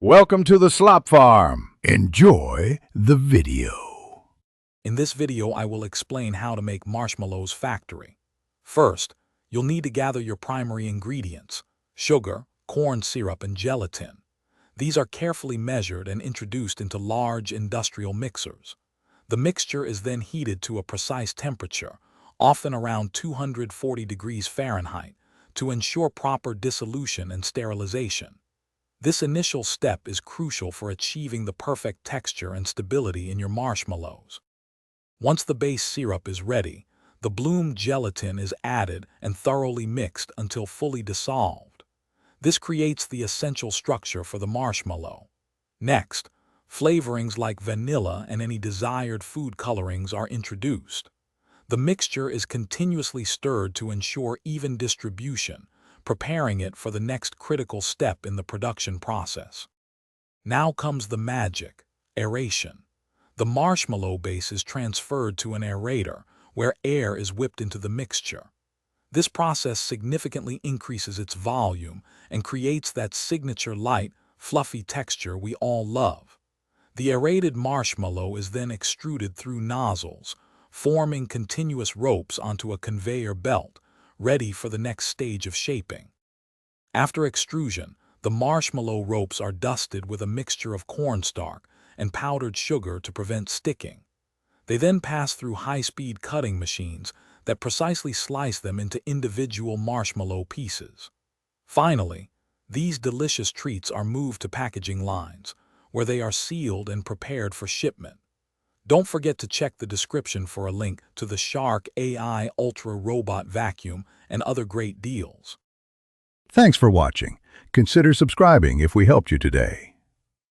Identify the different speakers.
Speaker 1: Welcome to the Slop Farm. Enjoy the video.
Speaker 2: In this video, I will explain how to make Marshmallows factory. First, you'll need to gather your primary ingredients: sugar, corn syrup, and gelatin. These are carefully measured and introduced into large industrial mixers. The mixture is then heated to a precise temperature, often around 240 degrees Fahrenheit, to ensure proper dissolution and sterilization. This initial step is crucial for achieving the perfect texture and stability in your marshmallows. Once the base syrup is ready, the bloom gelatin is added and thoroughly mixed until fully dissolved. This creates the essential structure for the marshmallow. Next, flavorings like vanilla and any desired food colorings are introduced. The mixture is continuously stirred to ensure even distribution, preparing it for the next critical step in the production process. Now comes the magic: aeration. The marshmallow base is transferred to an aerator, where air is whipped into the mixture. This process significantly increases its volume and creates that signature light, fluffy texture we all love. The aerated marshmallow is then extruded through nozzles, forming continuous ropes onto a conveyor belt, ready for the next stage of shaping. After extrusion, the marshmallow ropes are dusted with a mixture of cornstarch and powdered sugar to prevent sticking. They then pass through high-speed cutting machines that precisely slice them into individual marshmallow pieces. Finally, these delicious treats are moved to packaging lines, where they are sealed and prepared for shipment. Don't forget to check the description for a link to the Shark AI Ultra Robot Vacuum and other great deals.
Speaker 1: Thanks for watching. Consider subscribing if we helped you today.